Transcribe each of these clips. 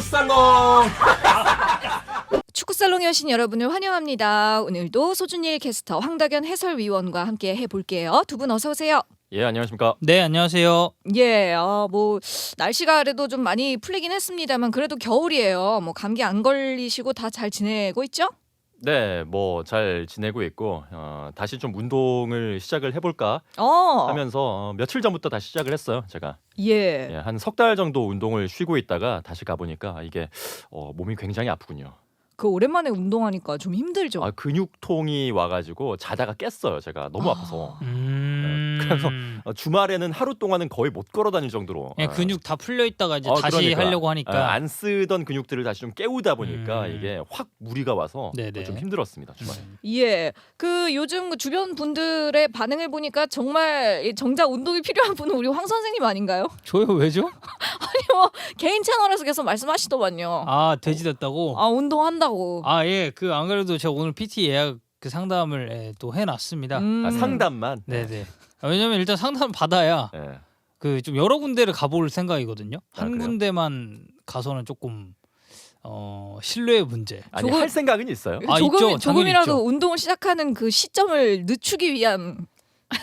축구살롱. 축구살롱에 오신 여러분을 환영합니다. 오늘도 소준일 캐스터, 황덕연 해설위원과 함께 해볼게요. 두 분 어서 오세요. 예, 안녕하십니까. 네, 안녕하세요. 예, 뭐 날씨가 그래도 좀 많이 풀리긴 했습니다만 그래도 겨울이에요. 뭐 감기 안 걸리시고 다 잘 지내고 있죠? 네, 뭐 잘 지내고 있고 다시 좀 운동을 시작을 해볼까 하면서 며칠 전부터 다시 시작을 했어요. 제가 예. 한 석 달 정도 운동을 쉬고 있다가 다시 가보니까 이게 몸이 굉장히 아프군요. 그 오랜만에 운동하니까 좀 힘들죠. 근육통이 와가지고 자다가 깼어요. 제가 너무 아파서. 그래서 주말에는 하루 동안은 거의 못 걸어다닐 정도로 근육 다 풀려 있다가 이제 다시 그러니까. 하려고 하니까 안 쓰던 근육들을 다시 좀 깨우다 보니까 이게 확 무리가 와서 네네. 좀 힘들었습니다. 주말에. 예. 그 요즘 그 주변 분들의 반응을 보니까 정말 정작 운동이 필요한 분은 우리 황 선생님 아닌가요? 저요 왜죠? 뭐 개인 채널에서 계속 말씀하시더만요. 아 돼지 됐다고? 운동한다고. 예, 그 안 그래도 제가 오늘 PT 예약 그 상담을 또 해놨습니다. 상담만. 네네. 왜냐면 일단 상담 받아야 네. 그 좀 여러 군데를 가볼 생각이거든요. 한 그래요? 군데만 가서는 조금 신뢰의 문제. 아니 할 생각은 있어요. 있죠. 당연히 조금이라도 있죠. 운동을 시작하는 그 시점을 늦추기 위한.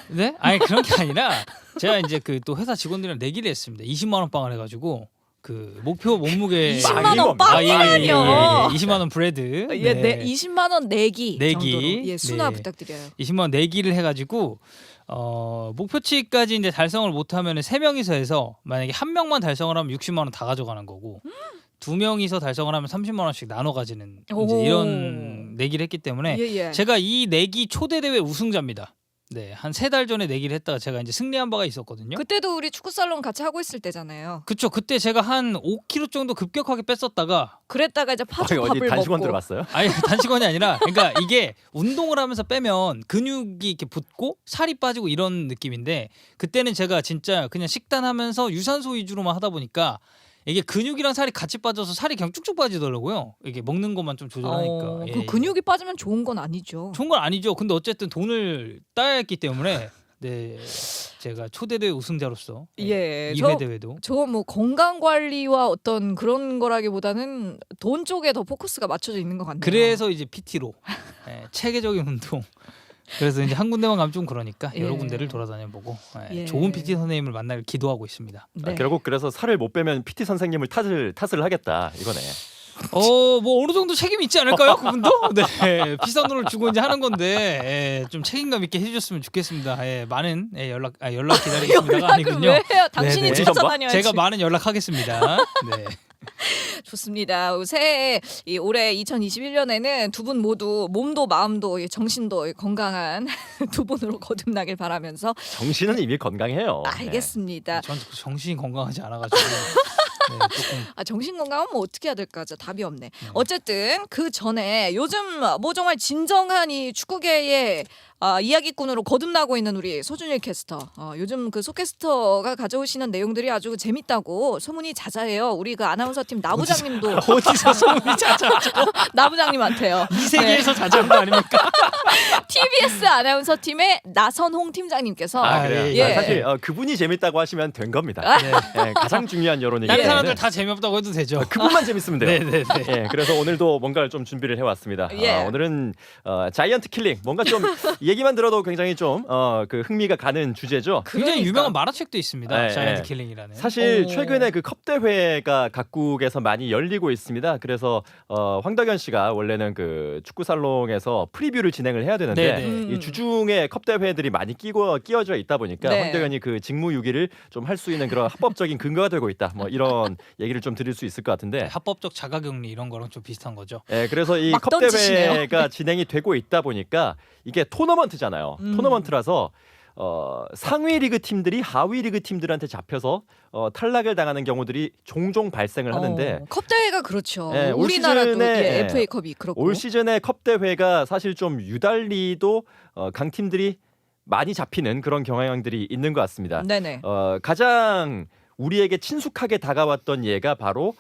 네? 아니 그런 게 아니라 제가 이제 그 또 회사 직원들이랑 내기를 했습니다. 20만 원 빵을 해가지고 그 목표 몸무게 20만 원 빵? 빵이라뇨. 20만 원 브레드. 예, 20만 원 내기 내기. 정도로. 예, 순화 네. 부탁드려요. 20만 원 내기를 해가지고 목표치까지 이제 달성을 못하면 3명이서 해서 만약에 한 명만 달성을 하면 60만 원 다 가져가는 거고 2명이서 달성을 하면 30만 원씩 나눠 가지는 이제 이런 내기를 했기 때문에 예. 제가 이 내기 초대 대회 우승자입니다. 네, 한 3달 전에 내기를 했다가 제가 이제 승리한 바가 있었거든요. 그때도 우리 축구살롱 같이 하고 있을 때잖아요. 그쵸. 그때 제가 한 5kg 정도 급격하게 뺐었다가 그랬다가 이제 어디 파죽밥을 단식원 먹고. 들어갔어요? 아니 단식원이 아니라 그러니까 이게 운동을 하면서 빼면 근육이 이렇게 붙고 살이 빠지고 이런 느낌인데 그때는 제가 진짜 그냥 식단하면서 유산소 위주로만 하다 보니까 이게 근육이랑 살이 같이 빠져서 살이 그냥 쭉쭉 빠지더라고요. 이게 먹는 것만 좀 조절하니까. 그 근육이 빠지면 좋은 건 아니죠. 좋은 건 아니죠. 근데 어쨌든 돈을 따야 했기 때문에 네 제가 초대대회 우승자로서 예, 2회 대회도 저 뭐 건강 관리와 어떤 그런 거라기보다는 돈 쪽에 더 포커스가 맞춰져 있는 것 같네요. 그래서 이제 PT로 체계적인 운동. 그래서 이제 한 군데만 가면 좀 그러니까 여러 군데를 돌아다녀보고 좋은 PT 선생님을 만날 기도하고 있습니다. 네. 결국 그래서 살을 못 빼면 PT 선생님을 탓을 하겠다 이거네. 뭐 어느 정도 책임이 있지 않을까요, 그분도? 네, 비싼 돈을 주고 이제 하는 건데 좀 책임감 있게 해주셨으면 좋겠습니다. 많은 연락 기다리겠습니다가 연락을 아니군요. 왜 해요? 당신이 네네. 찾아다녀야지. 제가 많은 연락하겠습니다. 네. 좋습니다. 새해 올해 2021년에는 두 분 모두 몸도 마음도 정신도 건강한 두 분으로 거듭나길 바라면서 정신은 이미 건강해요. 알겠습니다. 저는 정신이 건강하지 않아가지고 조금 정신 건강은 뭐 어떻게 해야 될까? 답이 없네. 어쨌든 그 전에 요즘 뭐 정말 진정한 이 축구계의 이야기꾼으로 거듭나고 있는 우리 소준일 캐스터. 요즘 그 소캐스터가 가져오시는 내용들이 아주 재밌다고 소문이 자자해요. 우리 그 아나운서 팀 나부장님도 어디서 소문이 자자하죠? 나부장님한테요. 이 세계에서 자자한 거 아닙니까? TBS 아나운서 팀의 나선홍 팀장님께서 그래요. 예. 사실 그분이 재밌다고 하시면 된 겁니다. 네, 가장 중요한 여론이기 다른 때문에 사람들 다 재미없다고 해도 되죠. 그분만 재밌으면 돼요. 네네네. 예, 그래서 오늘도 뭔가를 좀 준비를 해왔습니다. 예. 오늘은 자이언트 킬링 뭔가 좀 얘기만 들어도 굉장히 좀 그 흥미가 가는 주제죠. 굉장히 그러니까. 유명한 만화책도 있습니다. 네, 자이언트 네. 킬링이라는. 사실 최근에 그 컵 대회가 각국에서 많이 열리고 있습니다. 그래서 황덕연 씨가 원래는 그 축구 살롱에서 프리뷰를 진행을 해야 되는데 네네. 이 주중에 컵 대회들이 많이 끼어져 있다 보니까 네. 황덕연이 그 직무유기를 좀 할 수 있는 그런 합법적인 근거가 되고 있다. 뭐 이런 얘기를 좀 드릴 수 있을 것 같은데. 합법적 자가격리 이런 거랑 좀 비슷한 거죠. 예, 그래서 이 막 컵 던지시네요. 대회가 진행이 되고 있다 보니까 이게 토너먼트잖아요. 토너먼트라서 상위 리그 팀들이 하위 리그 팀들한테 잡혀서 탈락을 당하는 경우들이 종종 발생을 하는데 컵 대회가 그렇죠. 예, 올 우리나라도 시즌에 FA컵이 그렇고. 올 시즌의 컵 대회가 사실 좀 유달리도 강팀들이 많이 잡히는 그런 경향들이 있는 것 같습니다. 네네. 가장 우리에게 친숙하게 다가왔던 예가 바로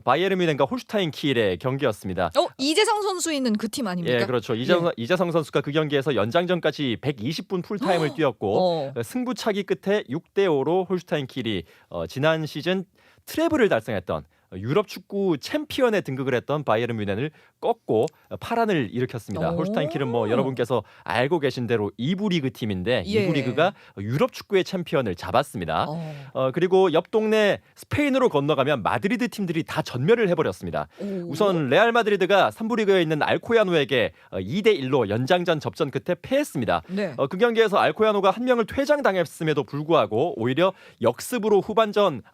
바이에른 뮌헨과 홀슈타인 키엘의 경기였습니다. 이재성 선수 있는 그 팀 아닙니까? 예, 그렇죠. 이재성 선수가 그 경기에서 연장전까지 120분 풀타임을 뛰었고 승부차기 끝에 6대5로 홀슈타인 키엘이 지난 시즌 트래블을 달성했던 유럽 축구 챔피언에 등극을 했던 바이에른 뮌헨을 꺾고 파란을 일으켰습니다. 오. 홀슈타인 킬은 뭐 여러분께서 알고 계신 대로 2부 리그 팀인데 예. 2부 리그가 유럽 축구의 챔피언을 잡았습니다. 어. 그리고 옆 동네 스페인으로 건너가면 마드리드 팀들이 다 전멸을 해버렸습니다. 오. 우선 레알 마드리드가 3부 리그에 있는 알코야노에게 2대1로 연장전 접전 끝에 패했습니다. 네. 그 경기에서 알코야노가 한 명을 퇴장당했음에도 불구하고 오히려 역습으로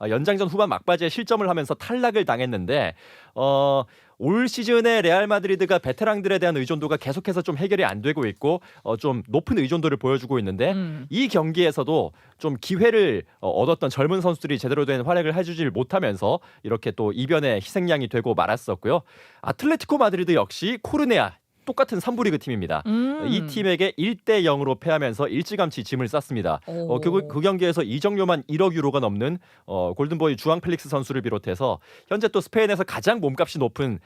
연장전 후반 막바지에 실점을 하면서 탈락을 당했는데 올 시즌에 레알 마드리드가 베테랑들에 대한 의존도가 계속해서 좀 해결이 안 되고 있고 좀 높은 의존도를 보여주고 있는데 이 경기에서도 좀 기회를 얻었던 젊은 선수들이 제대로 된 활약을 해주질 못하면서 이렇게 또 이변의 희생양이 되고 말았었고요. 아틀레티코 마드리드 역시 코르네아 똑같은 3부 리그 팀입니다. 이 팀에게 1대0으로 패하면서 일찌감치 짐을 쌌습니다. 오. 그 경기에서 이적료만 1억 유로가 넘는 골든보이 주앙 펠릭스 선수를 비롯해서 현재 또 스페인에서 가장 몸값이 높은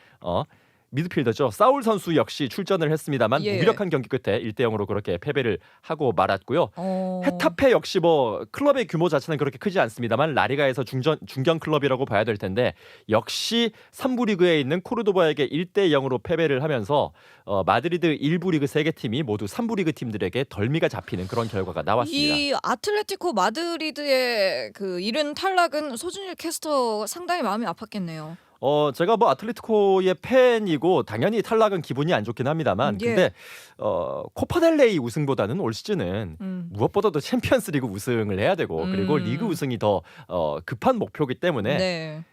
미드필더죠. 사울 선수 역시 출전을 했습니다만 예. 무기력한 경기 끝에 1대0으로 그렇게 패배를 하고 말았고요. 어. 헤타페 역시 뭐 클럽의 규모 자체는 그렇게 크지 않습니다만 라리가에서 중견 클럽이라고 봐야 될 텐데 역시 3부 리그에 있는 코르도바에게 1대0으로 패배를 하면서 마드리드 1부 리그 3개 팀이 모두 3부 리그 팀들에게 덜미가 잡히는 그런 결과가 나왔습니다. 이 아틀레티코 마드리드의 그 이른 탈락은 소준일 캐스터 상당히 마음이 아팠겠네요. 제가 뭐 아틀레티코의 팬이고 당연히 탈락은 기분이 안 좋긴 합니다만 예. 근데 코파델레이 우승보다는 올 시즌은 무엇보다도 챔피언스리그 우승을 해야 되고 그리고 리그 우승이 더 급한 목표이기 때문에 네.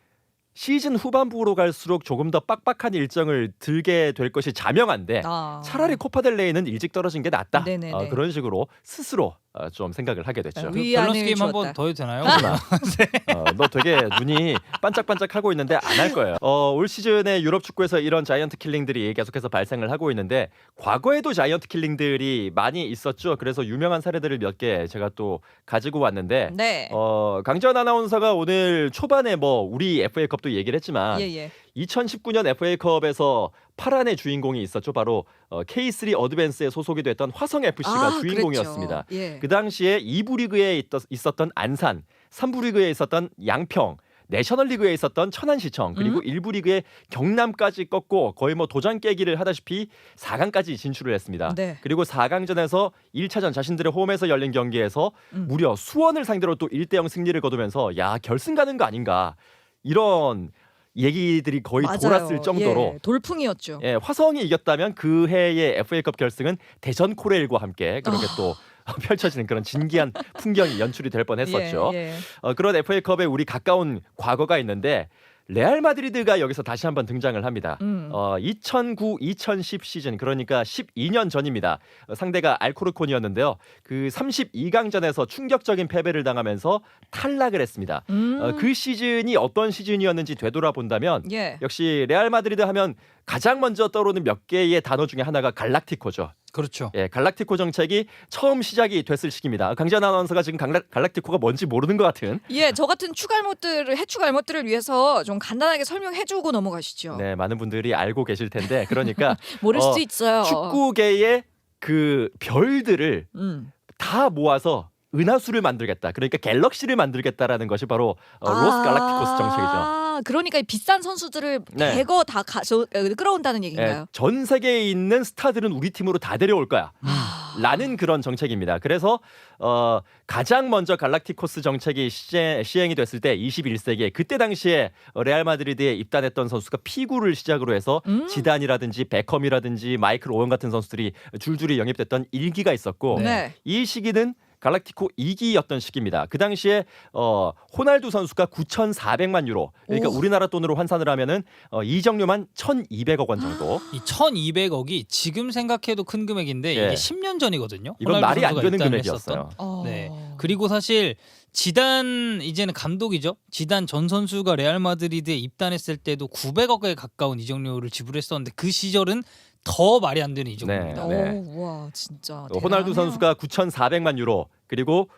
시즌 후반부로 갈수록 조금 더 빡빡한 일정을 들게 될 것이 자명한데 차라리 코파델레이는 일찍 떨어진 게 낫다. 네네네. 그런 식으로 스스로 좀 생각을 하게 됐죠. 위- 밸런스 위안을 게임 한번 주었다. 더 해도 되나요? 너 되게 눈이 반짝반짝 하고 있는데 안 할 거예요. 올 시즌에 유럽 축구에서 이런 자이언트 킬링들이 계속해서 발생을 하고 있는데 과거에도 자이언트 킬링들이 많이 있었죠. 그래서 유명한 사례들을 몇 개 제가 또 가지고 왔는데 네. 강지원 아나운서가 오늘 초반에 뭐 우리 FA컵도 얘기를 했지만 예. 2019년 FA컵에서 파란의 주인공이 있었죠. 바로 K3 어드밴스에 소속이 됐던 화성 FC가 주인공이었습니다. 그랬죠. 예. 그 당시에 2부 리그에 있었던 안산, 3부 리그에 있었던 양평, 내셔널리그에 있었던 천안시청 그리고 1부 리그의 경남까지 꺾고 거의 뭐 도장 깨기를 하다시피 4강까지 진출을 했습니다. 네. 그리고 4강전에서 1차전 자신들의 홈에서 열린 경기에서 무려 수원을 상대로 또 1대0 승리를 거두면서 야 결승 가는 거 아닌가 이런 얘기들이 거의 맞아요. 돌았을 정도로 예, 돌풍이었죠. 예, 화성이 이겼다면 그 해의 FA컵 결승은 대전 코레일과 함께 그렇게 또 펼쳐지는 그런 진기한 풍경이 연출이 될 뻔했었죠. 예. 그런 FA컵에 우리 가까운 과거가 있는데 레알 마드리드가 여기서 다시 한번 등장을 합니다. 2009-2010 시즌 그러니까 12년 전입니다. 상대가 알코르콘이었는데요. 그 32강전에서 충격적인 패배를 당하면서 탈락을 했습니다. 그 시즌이 어떤 시즌이었는지 되돌아본다면 예. 역시 레알 마드리드 하면 가장 먼저 떠오르는 몇 개의 단어 중에 하나가 갈락티코죠. 그렇죠. 예, 갈락티코 정책이 처음 시작이 됐을 시기입니다. 강지연 아나운서가 지금 갈락티코가 뭔지 모르는 것 같은. 예, 저 같은 해축 알못들을 위해서 좀 간단하게 설명해주고 넘어가시죠. 네, 많은 분들이 알고 계실 텐데 그러니까 모를 수도 있어요. 축구계의 그 별들을 다 모아서 은하수를 만들겠다. 그러니까 갤럭시를 만들겠다라는 것이 바로 로스 갈락티코스 정책이죠. 그러니까 비싼 선수들을 네. 대거 다 끌어온다는 얘기인가요? 예, 전 세계에 있는 스타들은 우리 팀으로 다 데려올 거야. 라는 그런 정책입니다. 그래서 가장 먼저 갈락티코스 정책이 시행이 됐을 때 21세기에 그때 당시에 레알 마드리드에 입단했던 선수가 피구를 시작으로 해서 지단이라든지 베컴이라든지 마이클 오웬 같은 선수들이 줄줄이 영입됐던 일기가 있었고 네. 이 시기는 갈락티코 2기였던 시기입니다. 그 당시에 호날두 선수가 9,400만 유로 그러니까 우리나라 돈으로 환산을 하면은 이적료만 1,200억 원 정도. 이 1,200억이 지금 생각해도 큰 금액인데 예. 이게 10년 전이거든요. 이건 호날두 말이 안 선수가 되는 입단을 금액이었어요. 했었던. 네. 그리고 사실 지단 이제는 감독이죠. 지단 전 선수가 레알 마드리드에 입단했을 때도 900억에 가까운 이적료를 지불했었는데 그 시절은 더 말이 안 되는 이적료입니다. 네. 와 진짜. 호날두 대단하네요. 선수가 9,400만 유로 그리고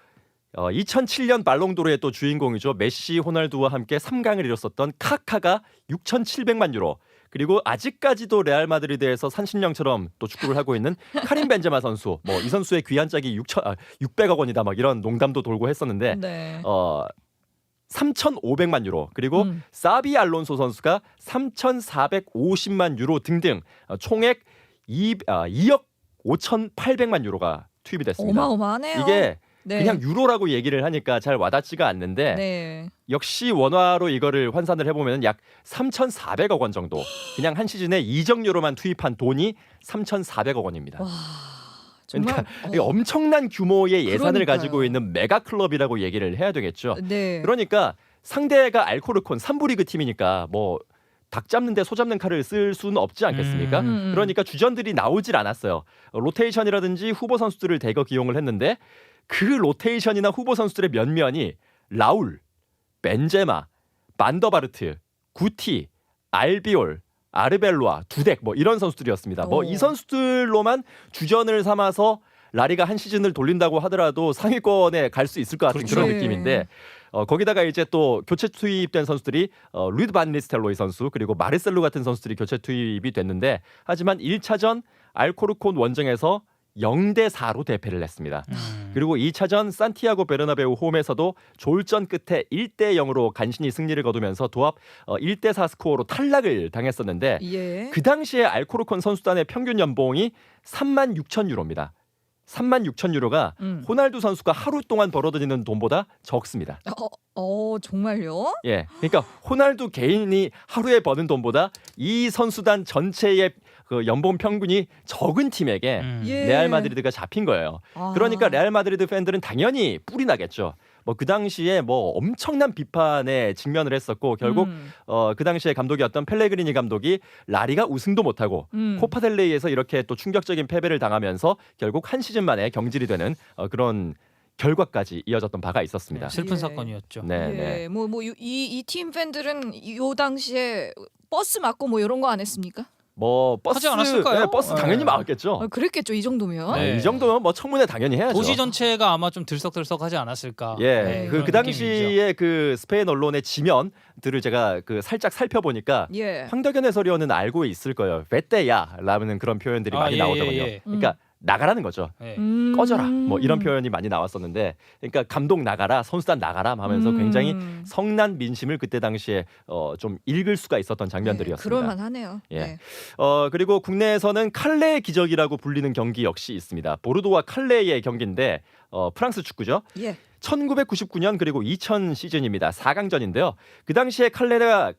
2007년 발롱도르의 또 주인공이죠. 메시, 호날두와 함께 3강을 이뤘었던 카카가 6,700만 유로. 그리고 아직까지도 레알 마드리드에서 산신령처럼 또 축구를 하고 있는 카림 벤제마 선수. 뭐 이 선수의 귀한 짝이 600억 원이다. 막 이런 농담도 돌고 했었는데 네. 3,500만 유로 그리고 사비 알론소 선수가 3,450만 유로 등등 총액 2억 5,800만 유로가 투입이 됐습니다. 어마어마하네요. 이게 네. 그냥 유로라고 얘기를 하니까 잘 와닿지가 않는데 네. 역시 원화로 이거를換算을 해보면 약 3,400억 원 정도 그냥 한 시즌에 이적료로만 투입한 돈이 3,400억 원입니다. 와, 정말 그러니까 이게 엄청난 규모의 예산을 그러니까요. 가지고 있는 메가 클럽이라고 얘기를 해야 되겠죠. 네. 그러니까 상대가 알코르콘 3부 리그 팀이니까 뭐 닭 잡는데 소 잡는 칼을 쓸 수는 없지 않겠습니까? 그러니까 주전들이 나오질 않았어요. 로테이션이라든지 후보 선수들을 대거 기용을 했는데 그 로테이션이나 후보 선수들의 면면이 라울, 벤제마, 반더바르트, 구티, 알비올, 아르벨로아, 두덱 뭐 이런 선수들이었습니다. 뭐 이 선수들로만 주전을 삼아서 라리가 한 시즌을 돌린다고 하더라도 상위권에 갈 수 있을 것 같은 그렇죠. 그런 네. 느낌인데 거기다가 이제 또 교체 투입된 선수들이 루이드 반 니스텔로이 선수 그리고 마르셀로 같은 선수들이 교체 투입이 됐는데 하지만 1차전 알코르콘 원정에서 0대4로 대패를 했습니다. 그리고 2차전 산티아고 베르나베우 홈에서도 졸전 끝에 1대0으로 간신히 승리를 거두면서 도합 1대4 스코어로 탈락을 당했었는데 예. 그 당시에 알코르콘 선수단의 평균 연봉이 36,000유로입니다. 36,000유로가 호날두 선수가 하루 동안 벌어들이는 돈보다 적습니다. 정말요? 예, 그러니까 호날두 개인이 하루에 버는 돈보다 이 선수단 전체의 그 연봉 평균이 적은 팀에게 예. 레알 마드리드가 잡힌 거예요. 아. 그러니까 레알 마드리드 팬들은 당연히 뿔이 나겠죠. 뭐 그 당시에 뭐 엄청난 비판에 직면을 했었고 결국 그 당시에 감독이었던 펠레그리니 감독이 라리가 우승도 못하고 코파델레이에서 이렇게 또 충격적인 패배를 당하면서 결국 한 시즌 만에 경질이 되는 그런 결과까지 이어졌던 바가 있었습니다. 슬픈 예. 사건이었죠. 네, 예. 네. 이 팀 팬들은 요 당시에 버스 맞고 뭐 이런 거 안 했습니까? 뭐 버스 하지 않았을까요? 버스 당연히 네. 막았겠죠. 그랬겠죠. 이 정도면. 네. 이 정도면 뭐 청문회 당연히 해야죠. 도시 전체가 아마 좀 들썩들썩하지 않았을까. 예, 네, 그 그런 당시에 느낌이죠. 그 스페인 언론의 지면들을 제가 그 살짝 살펴보니까 예. 황덕현 해설위원은 알고 있을 거예요. 베떼야라는 그런 표현들이 많이 나오더군요. 예. 그러니까 나가라는 거죠. 예. 꺼져라. 뭐 이런 표현이 많이 나왔었는데, 그러니까 감독 나가라, 선수단 나가라 하면서 굉장히 성난 민심을 그때 당시에 좀 읽을 수가 있었던 장면들이었습니다. 그럴만하네요. 예. 네. 그리고 국내에서는 칼레의 기적이라고 불리는 경기 역시 있습니다. 보르도와 칼레의 경기인데 프랑스 축구죠. 예. 1999년 그리고 2000 시즌입니다. 4강전인데요. 그 당시에 칼레가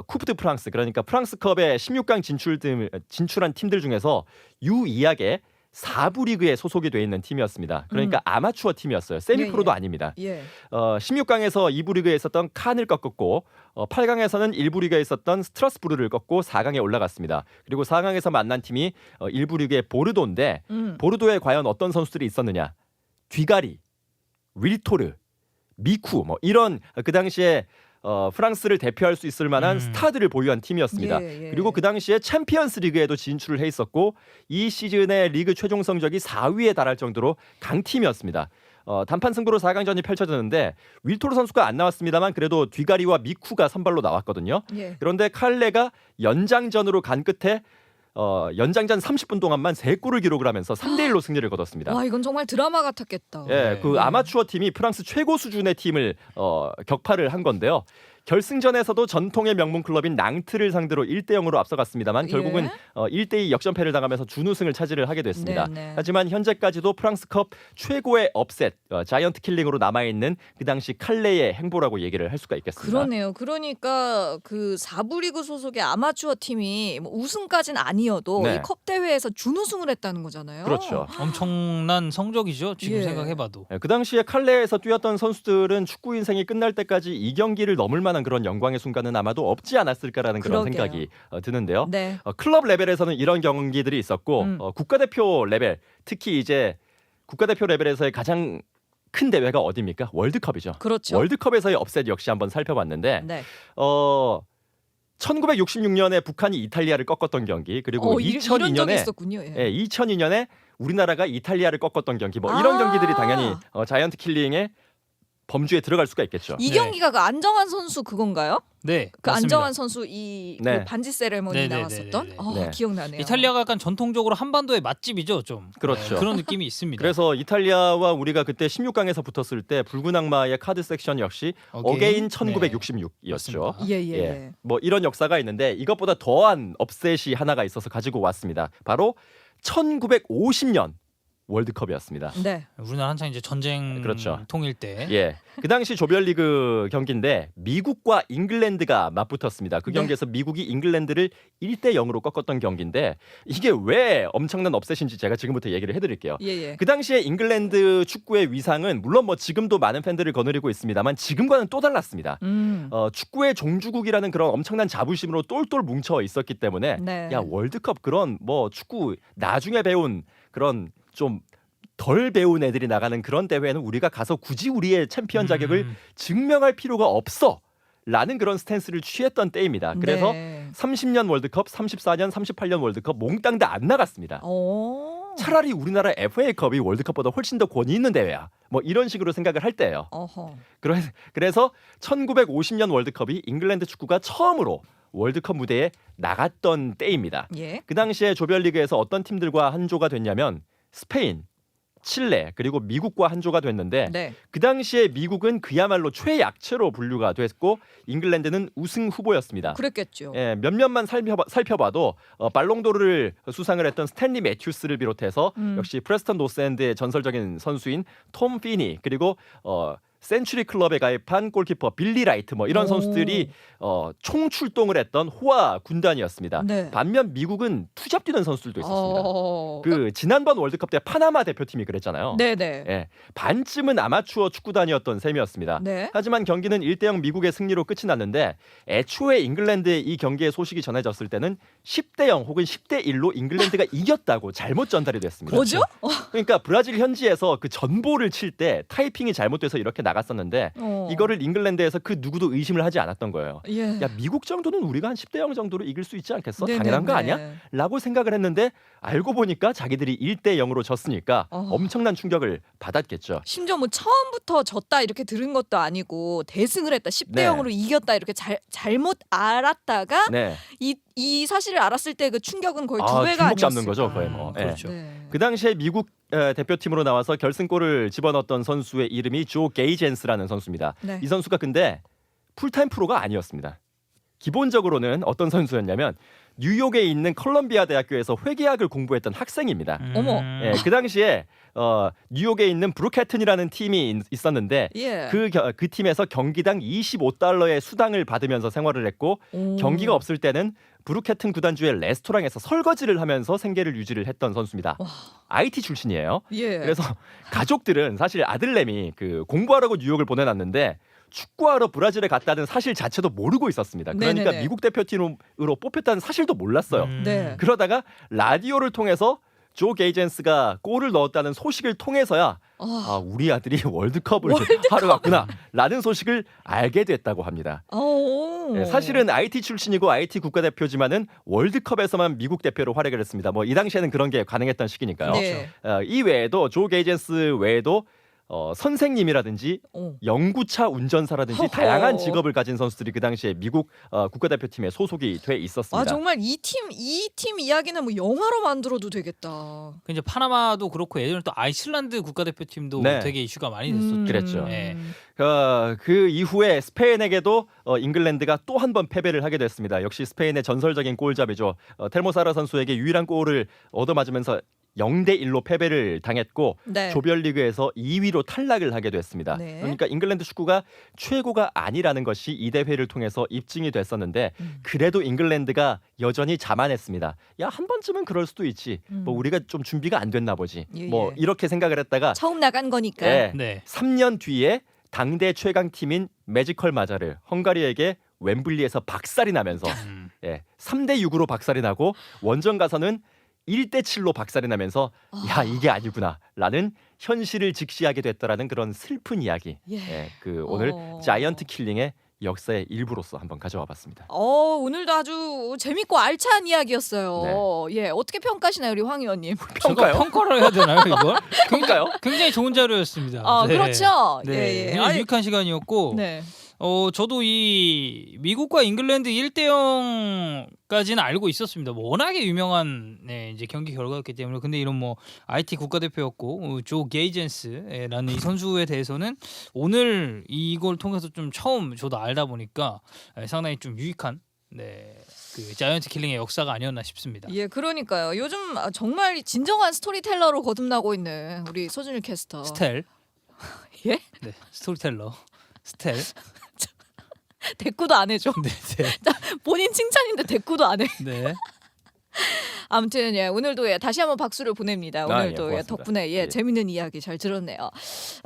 쿠프 드 프랑스 그러니까 프랑스컵의 16강 진출한 팀들 중에서 유이하게 4부 리그에 소속이 돼 있는 팀이었습니다. 그러니까 아마추어 팀이었어요. 세미프로도 예, 예. 아닙니다. 예. 16강에서 2부 리그에 있었던 칸을 꺾었고 8강에서는 1부 리그에 있었던 스트라스부르를 꺾고 4강에 올라갔습니다. 그리고 4강에서 만난 팀이 1부 리그의 보르도인데 보르도에 과연 어떤 선수들이 있었느냐? 뒤가리, 윌토르, 미쿠 뭐 이런 그 당시에 프랑스를 대표할 수 있을 만한 스타들을 보유한 팀이었습니다. 예, 예. 그리고 그 당시에 챔피언스 리그에도 진출을 해 있었고 이 시즌의 리그 최종 성적이 4위에 달할 정도로 강팀이었습니다. 단판 승부로 4강전이 펼쳐졌는데 윌토르 선수가 안 나왔습니다만 그래도 뒤가리와 미쿠가 선발로 나왔거든요. 예. 그런데 칼레가 연장전으로 간 끝에 연장전 30분 동안만 3골을 기록을 하면서 3대1로 승리를 거뒀습니다. 와, 이건 정말 드라마 같았겠다. 예, 그 아마추어 팀이 프랑스 최고 수준의 팀을 격파를 한 건데요. 결승전에서도 전통의 명문 클럽인 낭트를 상대로 1대0으로 앞서갔습니다만 결국은 1대2 역전패를 당하면서 준우승을 차지를 하게 됐습니다. 네, 네. 하지만 현재까지도 프랑스컵 최고의 업셋, 자이언트 킬링으로 남아있는 그 당시 칼레의 행보라고 얘기를 할 수가 있겠습니다. 그러네요. 그러니까 그 4부 리그 소속의 아마추어 팀이 뭐 우승까지는 아니어도 네. 이 컵 대회에서 준우승을 했다는 거잖아요. 그렇죠. 엄청난 성적이죠. 지금 예. 생각해봐도. 그 당시에 칼레에서 뛰었던 선수들은 축구 인생이 끝날 때까지 이 경기를 넘을 만한 그런 영광의 순간은 아마도 없지 않았을까라는 그런 그러게요. 생각이 드는데요. 네. 클럽 레벨에서는 이런 경기들이 있었고 국가대표 레벨, 특히 이제 국가대표 레벨에서의 가장 큰 대회가 어디입니까? 월드컵이죠. 그렇죠. 월드컵에서의 업셋 역시 한번 살펴봤는데 네. 1966년에 북한이 이탈리아를 꺾었던 경기 그리고 이런 적이 2002년에 있었군요. 예. 2002년에 우리나라가 이탈리아를 꺾었던 경기 뭐 이런 경기들이 당연히 자이언트 킬링의 범주에 들어갈 수가 있겠죠. 이 네. 경기가 그 안정환 선수 그건가요? 네, 그 맞습니다. 안정환 선수 이 네. 그 반지 세레머니 네, 네, 나왔었던 네, 네, 네. 기억나네요. 이탈리아가 약간 전통적으로 한반도의 맛집이죠, 좀. 그렇죠. 네, 그런 느낌이 있습니다. 그래서 이탈리아와 우리가 그때 16강에서 붙었을 때 붉은 악마의 카드 섹션 역시 어게인 1966이었죠. 맞습니다. 예예. 뭐 이런 역사가 있는데 이것보다 더한 업셋이 하나가 있어서 가지고 왔습니다. 바로 1950년 월드컵이었습니다. 네. 우리나라 한창 이제 전쟁 그렇죠. 통일 때. 예, 그 당시 조별리그 경기인데 미국과 잉글랜드가 맞붙었습니다. 그 네. 경기에서 미국이 잉글랜드를 1대 0으로 꺾었던 경기인데 이게 왜 엄청난 업셋인지 제가 지금부터 얘기를 해드릴게요. 예예. 그 당시에 잉글랜드 축구의 위상은 물론 뭐 지금도 많은 팬들을 거느리고 있습니다만 지금과는 또 달랐습니다. 축구의 종주국이라는 그런 엄청난 자부심으로 똘똘 뭉쳐 있었기 때문에 네. 야 월드컵 그런 뭐 축구 나중에 배운 그런 좀 덜 배운 애들이 나가는 그런 대회는 우리가 가서 굳이 우리의 챔피언 자격을 증명할 필요가 없어 라는 그런 스탠스를 취했던 때입니다. 그래서 네. 30년 월드컵, 34년, 38년 월드컵 몽땅 다 안 나갔습니다. 차라리 우리나라 FA컵이 월드컵보다 훨씬 더 권위 있는 대회야. 뭐 이런 식으로 생각을 할 때예요. 어허. 그래서 1950년 월드컵이 잉글랜드 축구가 처음으로 월드컵 무대에 나갔던 때입니다. 예. 그 당시에 조별리그에서 어떤 팀들과 한 조가 됐냐면 스페인, 칠레 그리고 미국과 한 조가 됐는데 네. 그 당시에 미국은 그야말로 최약체로 분류가 됐고 잉글랜드는 우승 후보였습니다. 그랬겠죠. 예, 몇몇만 살펴봐도 발롱도르를 수상을 했던 스탠리 매튜스를 비롯해서 역시 프레스턴 노스엔드의 전설적인 선수인 톰 피니 그리고 센츄리 클럽에 가입한 골키퍼 빌리 라이트 뭐 이런 오. 선수들이 총출동을 했던 호화 군단이었습니다. 네. 반면 미국은 투잡 뛰는 선수들도 있었습니다. 어. 그 지난번 월드컵 때 파나마 대표팀이 그랬잖아요. 네네. 예, 반쯤은 아마추어 축구단이었던 셈이었습니다. 네. 하지만 경기는 1대0 미국의 승리로 끝이 났는데 애초에 잉글랜드의 이 경기의 소식이 전해졌을 때는 10대0 혹은 10대1로 잉글랜드가 이겼다고 잘못 전달이 됐습니다. 뭐죠? 그러니까 브라질 현지에서 그 전보를 칠 때 타이핑이 잘못돼서 이렇게 나갔었는데 이거를 잉글랜드에서 그 누구도 의심을 하지 않았던 거예요. 예. 야 미국 정도는 우리가 한 10대0 정도로 이길 수 있지 않겠어? 네네네. 당연한 거 아니야? 라고 생각을 했는데 알고 보니까 자기들이 1대0으로 졌으니까 엄청난 충격을 받았겠죠. 심지어 뭐 처음부터 졌다 이렇게 들은 것도 아니고 대승을 했다 10대 네. 0으로 이겼다 이렇게 잘못 알았다가 네. 이 사실을 알았을 때 그 충격은 거의 두 아, 배가 주목 잡는 아니었을까. 거죠, 거의 뭐. 예. 그렇죠. 네. 그 당시에 미국 대표팀으로 나와서 결승골을 집어넣었던 선수의 이름이 조 게이젠스라는 선수입니다. 네. 이 선수가 근데 풀타임 프로가 아니었습니다. 기본적으로는 어떤 선수였냐면 뉴욕에 있는 컬럼비아 대학교에서 회계학을 공부했던 학생입니다. 어머. 예, 그 당시에 뉴욕에 있는 브룩해튼이라는 팀이 있었는데 예. 그 팀에서 경기당 25달러의 수당을 받으면서 생활을 했고 경기가 없을 때는 브룩해튼 구단주의 레스토랑에서 설거지를 하면서 생계를 유지를 했던 선수입니다. 와. IT 출신이에요. 예. 그래서 가족들은 사실 아들내미 그 공부하라고 뉴욕을 보내놨는데 축구하러 브라질에 갔다는 사실 자체도 모르고 있었습니다. 그러니까 네네네. 미국 대표팀으로 뽑혔다는 사실도 몰랐어요. 네. 그러다가 라디오를 통해서 조 게이젠스가 골을 넣었다는 소식을 통해서야 아, 우리 아들이 월드컵을 하러 갔구나 라는 소식을 알게 됐다고 합니다. 네, 사실은 IT 출신이고 IT 국가대표지만은 월드컵에서만 미국 대표로 활약을 했습니다. 뭐 이 당시에는 그런 게 가능했던 시기니까요. 네. 이 외에도 조 게이젠스 외에도 선생님이라든지 연구차 운전사라든지 허허. 다양한 직업을 가진 선수들이 그 당시에 미국 국가대표팀에 소속이 돼 있었습니다. 아 정말 이 팀 이야기는 뭐 영화로 만들어도 되겠다. 그 이제 파나마도 그렇고 예전에 또 아이슬란드 국가대표팀도 네. 되게 이슈가 많이 됐었죠. 그랬죠. 네. 그 이후에 스페인에게도 잉글랜드가 또 한 번 패배를 하게 됐습니다. 역시 스페인의 전설적인 골잡이죠. 텔모사라 선수에게 유일한 골을 얻어맞으면서 0대1로 패배를 당했고 네. 조별리그에서 2위로 탈락을 하게 됐습니다. 네. 그러니까 잉글랜드 축구가 최고가 아니라는 것이 이 대회를 통해서 입증이 됐었는데 그래도 잉글랜드가 여전히 자만했습니다. 야, 한 번쯤은 그럴 수도 있지. 뭐 우리가 좀 준비가 안 됐나 보지. 예, 뭐 예. 이렇게 생각을 했다가 처음 나간 거니까. 예, 네. 3년 뒤에 당대 최강팀인 매지컬 마자를 헝가리에게 웸블리에서 박살이 나면서 3대 6으로 박살이 나고 원정 가서는 1대 7로 박살이 나면서 야 이게 아니구나라는 현실을 직시하게 됐다라는 그런 슬픈 이야기. 예. 그 오늘 자이언트 킬링의 역사의 일부로서 한번 가져와 봤습니다. 오늘도 아주 재밌고 알찬 이야기였어요. 예, 어떻게 평가하시나요, 우리 황 의원님? 평가요? 제가 평가를 해야 되나요, 이걸? 평가요? 굉장히 좋은 자료였습니다. 네. 그렇죠. 네, 예, 예. 굉장히 유익한 시간이었고 네. 저도 이 미국과 잉글랜드 1대0까지는 알고 있었습니다. 뭐 워낙에 유명한 이제 경기 결과였기 때문에. 근데 이런 뭐 IT 국가대표였고 조 게이젠스라는 이 선수에 대해서는 오늘 이걸 통해서 좀 처음 저도 알다 보니까 상당히 좀 유익한 그 자이언트 킬링의 역사가 아니었나 싶습니다. 예, 그러니까요. 요즘 정말 진정한 스토리텔러로 거듭나고 있는 우리 소준일 캐스터. 스텔. 예? 네, 스토리텔러. 스텔. 대꾸도 안 해줘. 네, 네. 본인 칭찬인데 대꾸도 안 해. 네. 아무튼 예, 오늘도 다시 한번 박수를 보냅니다. 오늘도 고맙습니다. 덕분에 예. 재밌는 이야기 잘 들었네요.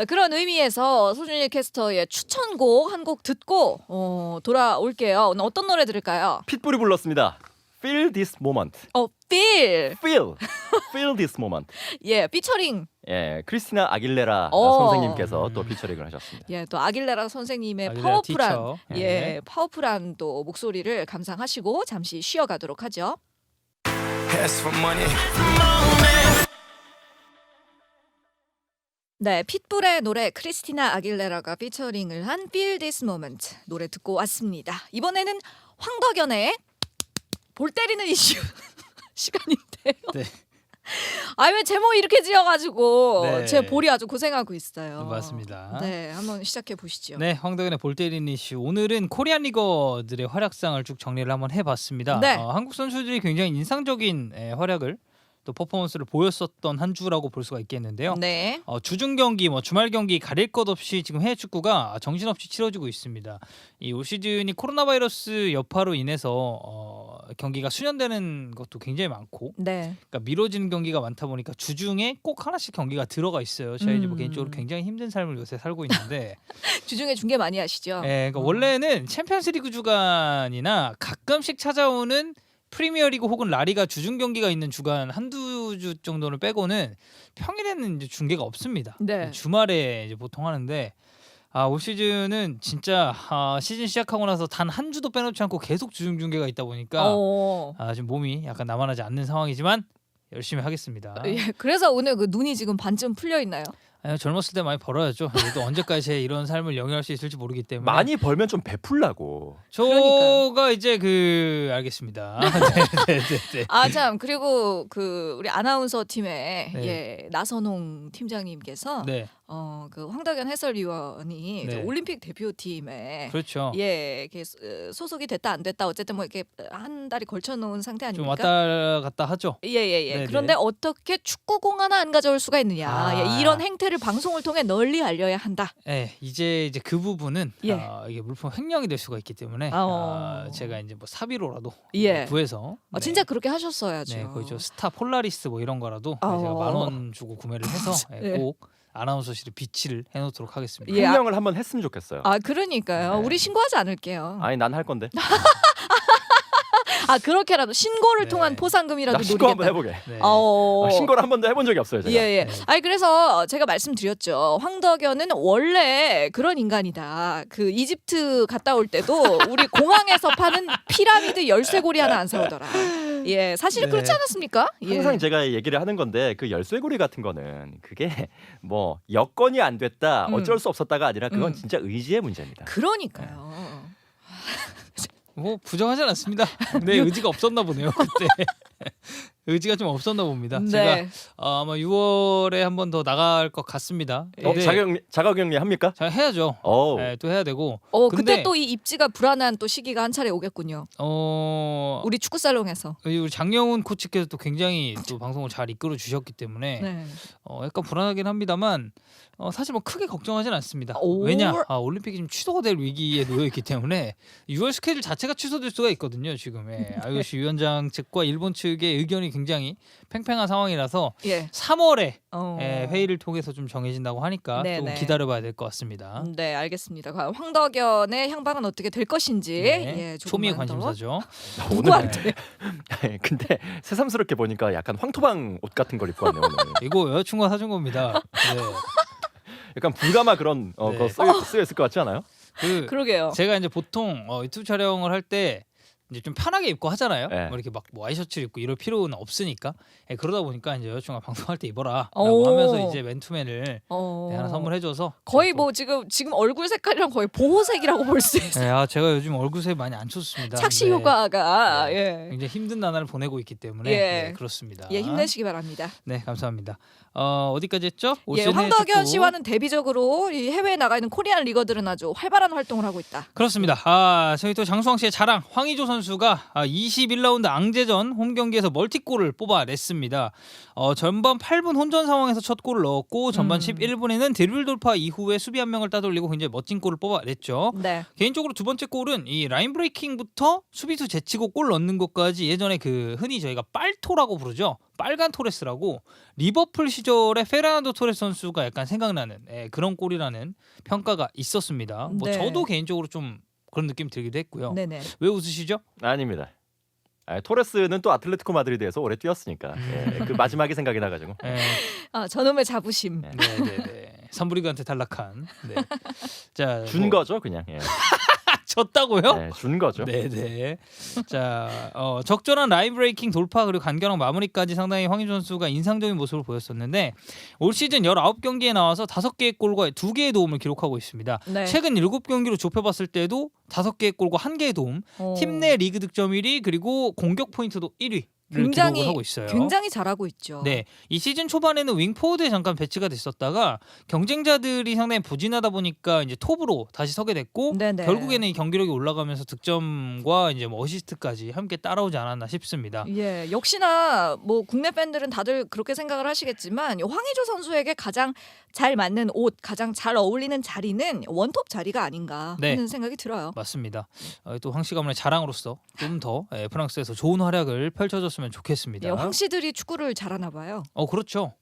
그런 의미에서 소준일 캐스터의 추천곡 한 곡 듣고 돌아올게요. 오늘 어떤 노래 들을까요? 핏불이 불렀습니다. Feel this moment. Feel. Feel this moment. 예, 피처링. 예, 크리스티나 아길레라 오. 선생님께서 또 피처링을 하셨습니다. 예, 또 아길레라 선생님의 아길레라 파워풀한 티처. 예, 파워풀한 또 목소리를 감상하시고 잠시 쉬어가도록 하죠. Ask for money. 네, 핏불의 노래 크리스티나 아길레라가 피처링을 한 Feel This Moment 노래 듣고 왔습니다. 이번에는 황덕연의 볼 때리는 이슈 시간인데요. 네. 왜 제목 이렇게 지어가지고 네. 제 볼이 아주 고생하고 있어요. 맞습니다. 네, 한번 시작해 보시죠. 네, 황덕연의 볼 때리는 이슈. 오늘은 코리안 리거들의 활약상을 쭉 정리를 한번 해봤습니다. 네. 한국 선수들이 굉장히 인상적인 활약을 또 퍼포먼스를 보였었던 한 주라고 볼 수가 있겠는데요. 네, 주중 경기, 주말 경기 가릴 것 없이 지금 해외 축구가 정신없이 치러지고 있습니다. 이 올 시즌이 코로나 바이러스 여파로 인해서 경기가 수년되는 것도 굉장히 많고, 네, 그러니까 미뤄지는 경기가 많다 보니까 주중에 꼭 하나씩 경기가 들어가 있어요. 제가 이제 뭐 개인적으로 굉장히 힘든 삶을 요새 살고 있는데, 주중에 중계 많이 하시죠? 그러니까 원래는 챔피언스리그 주간이나 가끔씩 찾아오는 프리미어리그 혹은 라리가 주중 경기가 있는 주간 한두 주 정도를 빼고는 평일에는 이제 중계가 없습니다. 네. 주말에 이제 보통 하는데 올 시즌은 진짜 시즌 시작하고 나서 단 한 주도 빼놓지 않고 계속 주중 중계가 있다 보니까 지금 몸이 약간 남아나지 않는 상황이지만 열심히 하겠습니다. 예, 그래서 오늘 그 눈이 지금 반쯤 풀려 있나요? 젊었을 때 많이 벌어야죠. 또 언제까지 제 이런 삶을 영위할 수 있을지 모르기 때문에 많이 벌면 좀 베풀라고. 저가 이제 알겠습니다. 네. 참 그리고 그 우리 아나운서 팀의 네. 예, 나선홍 팀장님께서 네, 그 황덕연 해설위원이 네. 올림픽 대표팀에 그렇죠. 예, 이렇게 소속이 됐다 안 됐다 어쨌든 뭐 이렇게 한 달이 걸쳐 놓은 상태 좀 아닙니까? 왔다 갔다 하죠. 예예예. 네네. 그런데 어떻게 축구공 하나 안 가져올 수가 있느냐? 예, 이런 행태를 방송을 통해 널리 알려야 한다. 네, 이제 그 부분은 예. 이게 물품 횡령이 될 수가 있기 때문에 제가 이제 뭐 사비로라도 예. 구해서 진짜 그렇게 하셨어야죠. 네, 거의 저 스타 폴라리스 뭐 이런 거라도 제가 10,000원 주고 구매를 해서 예. 꼭 아나운서실에 비치를 해놓도록 하겠습니다. 예. 횡령을 한번 했으면 좋겠어요. 그러니까요. 네. 우리 신고하지 않을게요. 아니 난 할 건데. 그렇게라도 신고를 네. 통한 포상금이라도 나 신고 한번 노리겠다. 해보게. 네. 신고를 한 번도 해본 적이 없어요. 제가. 예. 네. 그래서 제가 말씀드렸죠. 황덕연은 원래 그런 인간이다. 그 이집트 갔다 올 때도 우리 공항에서 파는 피라미드 열쇠고리 하나 안 사오더라. 예, 사실 네. 그렇지 않았습니까? 예. 항상 제가 얘기를 하는 건데 그 열쇠고리 같은 거는 그게 뭐 여건이 안 됐다 어쩔 수 없었다가 아니라 그건 진짜 의지의 문제입니다. 그러니까요. 뭐 부정하진 않습니다. 네, 의지가 없었나 보네요 그때. 의지가 좀 없었나 봅니다. 네. 제가 아마 6월에 한 번 더 나갈 것 같습니다. 네. 자가격리 합니까? 잘 해야죠. 어. 네, 또 해야 되고. 그때 근데 또 이 입지가 불안한 또 시기가 한 차례 오겠군요. 우리 축구 살롱에서. 우리 장영훈 코치께서 또 굉장히 또 방송을 잘 이끌어 주셨기 때문에 네. 약간 불안하긴 합니다만 사실 뭐 크게 걱정하진 않습니다. 오. 왜냐 올림픽이 지금 취소가 될 위기에 놓여 있기 때문에 6월 스케줄 자체가 취소될 수가 있거든요. 지금 IOC 위원장 측과 일본 측의 의견이 굉장히 팽팽한 상황이라서 예. 3월에 회의를 통해서 좀 정해진다고 하니까 네네. 조금 기다려봐야 될 것 같습니다. 네, 알겠습니다. 과연 황덕연의 향방은 어떻게 될 것인지 네. 예, 초미의 조금만 더. 관심사죠. 누구한테? 근데 새삼스럽게 보니까 약간 황토방 옷 같은 걸 입고 왔네요. 오늘. 이거 여자친구가 사준 겁니다. 네. 약간 불가마 그런 네. 거 쓰여 있을 것 같지 않아요? 그러게요. 제가 이제 보통 유튜브 촬영을 할 때 이제 좀 편하게 입고 하잖아요. 네. 뭐 이렇게 막 뭐 와이셔츠 입고 이럴 필요는 없으니까. 그러다 보니까 이제 여자친구가 방송할 때 입어라라고 오. 하면서 이제 맨투맨을 네, 하나 어. 선물해줘서 거의 제가 뭐 지금 얼굴 색깔이랑 거의 보호색이라고 볼 수 있어요. 네, 제가 요즘 얼굴색 많이 안 좋습니다. 착시 네. 효과가 네. 예. 굉장히 힘든 나날을 보내고 있기 때문에 예. 네, 그렇습니다. 예, 힘내시기 바랍니다. 네, 감사합니다. 어디까지 했죠? 올 예, 시즌의 황덕현 축구. 씨와는 대비적으로 이 해외에 나가 있는 코리안 리거들은 아주 활발한 활동을 하고 있다. 그렇습니다. 저희 또 장수왕 씨의 자랑 황의조 선수가 21라운드 앙제전 홈 경기에서 멀티골을 뽑아냈습니다. 전반 8분 혼전 상황에서 첫 골을 넣었고 전반 11분에는 드리블 돌파 이후에 수비 한 명을 따돌리고 굉장히 멋진 골을 뽑아냈죠. 네. 개인적으로 두 번째 골은 이 라인 브레이킹부터 수비수 제치고 골 넣는 것까지 예전에 그 흔히 저희가 빨토라고 부르죠. 빨간 토레스라고 리버풀 시절에 페르난도 토레스 선수가 약간 생각나는 그런 골이라는 평가가 있었습니다. 뭐 네. 저도 개인적으로 좀 그런 느낌 들기도 했고요. 네네. 왜 웃으시죠? 아닙니다. 토레스는 또 아틀레티코 마드리드에서 오래 뛰었으니까 그 마지막에 생각이 나가지고. 저놈의 자부심. 네네네. 삼부리그한테 탈락한. 네. 자, 준 거죠 그냥. 졌다고요? 네, 준 거죠. 네네. 자, 적절한 라인 브레이킹 돌파 그리고 간결한 마무리까지 상당히 황의조 선수가 인상적인 모습을 보였었는데 올 시즌 19경기에 나와서 5개의 골과 2개의 도움을 기록하고 있습니다. 네. 최근 7경기로 좁혀봤을 때도 5개의 골과 1개의 도움, 팀 내 리그 득점 1위 그리고 공격 포인트도 1위. 기록을 하고 있어요. 굉장히 잘하고 있죠. 네, 이 시즌 초반에는 윙포워드에 잠깐 배치가 됐었다가 경쟁자들이 상당히 부진하다 보니까 이제 톱으로 다시 서게 됐고 네네. 결국에는 이 경기력이 올라가면서 득점과 이제 뭐 어시스트까지 함께 따라오지 않았나 싶습니다. 예, 역시나 뭐 국내 팬들은 다들 그렇게 생각을 하시겠지만 이 황의조 선수에게 가장 잘 맞는 옷, 가장 잘 어울리는 자리는 원톱 자리가 아닌가 네. 하는 생각이 들어요. 맞습니다. 또 황씨 가문의 자랑으로서 좀 더 프랑스에서 좋은 활약을 펼쳐줬으면 좋겠습니다. 예, 황씨들이 축구를 잘하나 봐요. 그렇죠.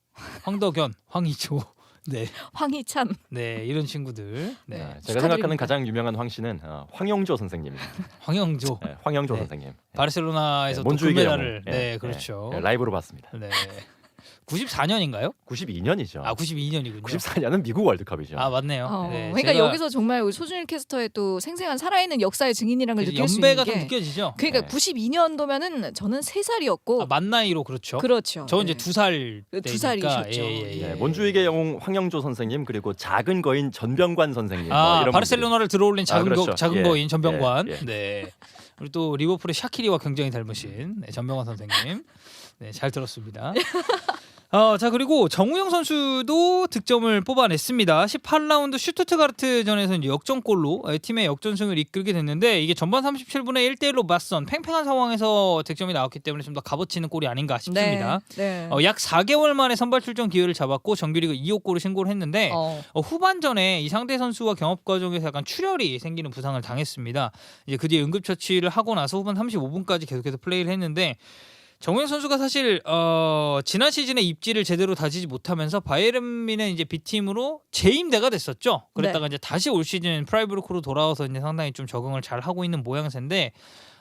황덕현, 황의조, 네, 황희찬. 네 이런 친구들. 네, 제가 축하드립니다. 생각하는 가장 유명한 황 씨는 황영조 선생님입니다. 황영조, 황영조 네. 선생님. 바르셀로나에서 또 몬주이게 금메달을 영웅. 네, 그렇죠. 라이브로 봤습니다. 네. 94년인가요? 92년이죠. 92년이군요. 94년은 미국 월드컵이죠. 맞네요. 네, 그러니까 제가 여기서 정말 우리 소준일 캐스터의 또 생생한 살아있는 역사의 증인이라는 걸 느낄 수 있는 연배가 좀 게 느껴지죠. 그러니까 네. 92년도면은 저는 3살이었고 만 나이로 그렇죠. 그렇죠. 저 이제 네. 2살 두 살이셨죠. 네, 몬주이게 영웅 황영조 선생님 그리고 작은 거인 전병관 선생님. 이런 바르셀로나를 들어올린 작은, 그렇죠. 작은 예, 거인 전병관. 예, 예. 네. 그리고 또 리버풀의 샤키리와 굉장히 닮으신 전병관 선생님. 네, 잘 들었습니다. 자 그리고 정우영 선수도 득점을 뽑아냈습니다. 18라운드 슈투트가르트전에서 이제 역전골로 팀의 역전승을 이끌게 됐는데 이게 전반 37분에 1대1로 맞선 팽팽한 상황에서 득점이 나왔기 때문에 좀 더 값어치는 골이 아닌가 싶습니다. 네. 약 4개월 만에 선발 출전 기회를 잡았고 정규리그 2호 골을 신고를 했는데 후반전에 이 상대 선수와 경합 과정에서 약간 출혈이 생기는 부상을 당했습니다. 이제 그 뒤에 응급처치를 하고 나서 후반 35분까지 계속해서 플레이를 했는데 정우영 선수가 사실 지난 시즌에 입지를 제대로 다지지 못하면서 바이에른 뮌헨 이제 B팀으로 재임대가 됐었죠. 그랬다가 이제 다시 올 시즌 프라이브루크로 돌아와서 이제 상당히 좀 적응을 잘 하고 있는 모양새인데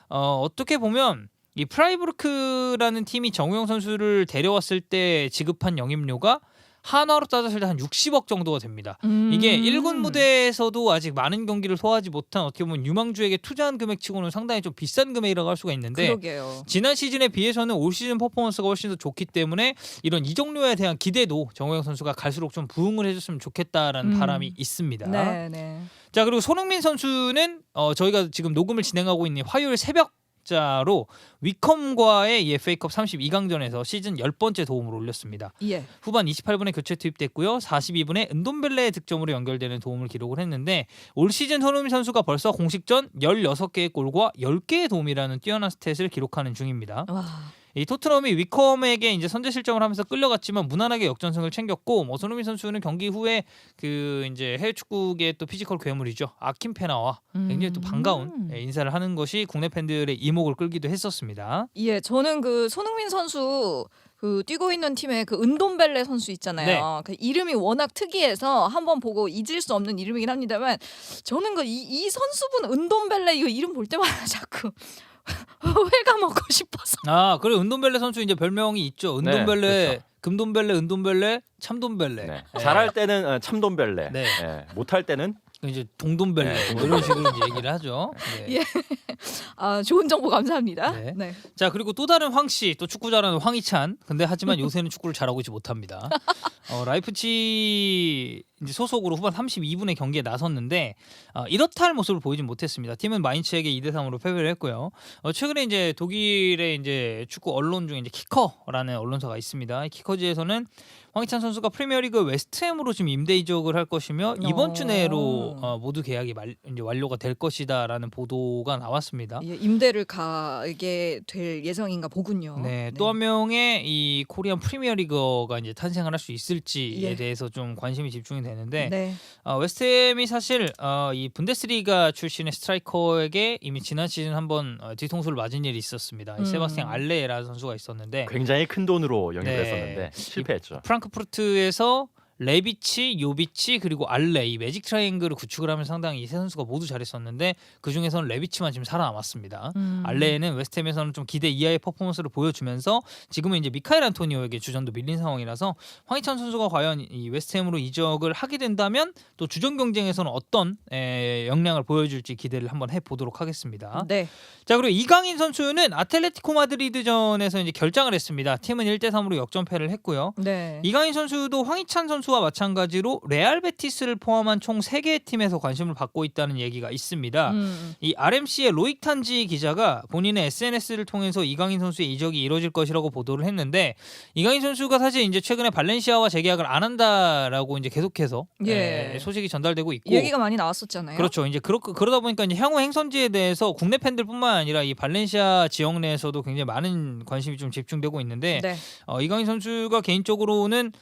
어떻게 보면 이 프라이브루크라는 팀이 정우영 선수를 데려왔을 때 지급한 영입료가 한화로 따졌을 때 한 60억 정도가 됩니다. 이게 1군 무대에서도 아직 많은 경기를 소화하지 못한 어떻게 보면 유망주에게 투자한 금액치고는 상당히 좀 비싼 금액이라고 할 수가 있는데 그러게요. 지난 시즌에 비해서는 올 시즌 퍼포먼스가 훨씬 더 좋기 때문에 이런 이적료에 대한 기대도 정우영 선수가 갈수록 좀 부응을 해줬으면 좋겠다라는 바람이 있습니다. 네. 자 그리고 손흥민 선수는 저희가 지금 녹음을 진행하고 있는 화요일 새벽 자로 위컴과의 이 FA컵 32강전에서 시즌 10번째 도움을 올렸습니다. 예. 후반 28분에 교체 투입됐고요. 42분에 은돔벨레의 득점으로 연결되는 도움을 기록을 했는데 올 시즌 손흥민 선수가 벌써 공식전 16개의 골과 10개의 도움이라는 뛰어난 스탯을 기록하는 중입니다. 와. 이 토트넘이 위컴에게 이제 선제 실점을 하면서 끌려갔지만 무난하게 역전승을 챙겼고 손흥민 선수는 경기 후에 그 이제 해외 축구계 또 피지컬 괴물이죠. 아킨페나와 굉장히 또 반가운 인사를 하는 것이 국내 팬들의 이목을 끌기도 했었습니다. 예, 저는 그 손흥민 선수 그 뛰고 있는 팀의 그 은돔벨레 선수 있잖아요. 네. 그 이름이 워낙 특이해서 한번 보고 잊을 수 없는 이름이긴 합니다만 저는 그 이 선수분 은돔벨레 이거 이름 볼 때마다 자꾸 회가 먹고 싶어서. 그리고 은돔벨레 선수 이제 별명이 있죠. 은돔벨레, 네, 그렇죠. 금돔벨레, 은돔벨레, 참돔벨레. 잘할 때는 참돔벨레, 네. 못할 때는 이제 동돈벨레 네, 뭐 이런 식으로 이제 얘기를 하죠. 네. 예. 좋은 정보 감사합니다. 네. 네. 자 그리고 또 다른 황씨 또 축구 잘하는 황희찬. 근데 하지만 요새는 축구를 잘하고 있지 못합니다. 라이프치 이제 소속으로 후반 32분의 경기에 나섰는데 이렇다 할 모습을 보이진 못했습니다. 팀은 마인츠에게 2대3으로 패배를 했고요. 최근에 이제 독일의 이제 축구 언론 중에 이제 키커라는 언론사가 있습니다. 이 키커지에서는 황희찬 선수가 프리미어리그 웨스트햄으로 지금 임대 이적을 할 것이며 이번 주 내로 모두 계약이 이제 완료가 될 것이다라는 보도가 나왔습니다. 예, 임대를 가게 될 예정인가 보군요. 네, 또 한 명의 이 코리안 프리미어리그가 이제 탄생을 할 수 있을지에 예. 대해서 좀 관심이 집중이 되는데 네. 웨스트햄이 사실 이 분데스리가 출신의 스트라이커에게 이미 지난 시즌 한번 뒤통수를 맞은 일이 있었습니다. 세바스티안 알레라는 선수가 있었는데 굉장히 큰 돈으로 영입을 네. 했었는데 실패했죠. 프랑크푸르트에서 레비치, 요비치 그리고 알레 이 매직 트라이앵글을 구축을 하면 상당히 이 세 선수가 모두 잘했었는데 그 중에서는 레비치만 지금 살아남았습니다. 알레는 웨스트햄에서는 좀 기대 이하의 퍼포먼스를 보여주면서 지금은 이제 미카엘 안토니오에게 주전도 밀린 상황이라서 황희찬 선수가 과연 이 웨스트햄으로 이적을 하게 된다면 또 주전 경쟁에서는 어떤 역량을 보여줄지 기대를 한번 해보도록 하겠습니다. 네. 자 그리고 이강인 선수는 아틀레티코 마드리드전에서 이제 결장을 했습니다. 팀은 1대3으로 역전패를 했고요. 네. 이강인 선수도 황희찬 선수와 마찬가지로 레알 베티스를 포함한 총 3개의 팀에서 관심을 받고 있다는 얘기가 있습니다. 이 RMC의 로익 탄지 기자가 본인의 SNS를 통해서 이강인 선수의 이적이 이루어질 것이라고 보도를 했는데 이강인 선수가 사실 이제 최근에 발렌시아와 재계약을 안 한다라고 이제 계속해서 소식이 전달되고 있고 얘기가 많이 나왔었잖아요. 그렇죠. 이제 그러다 보니까 이제 향후 행선지에 대해서 국내 팬들뿐만 아니라 이 발렌시아 지역 내에서도 굉장히 많은 관심이 좀 집중되고 있는데 네. 이강인 선수가 개인적으로는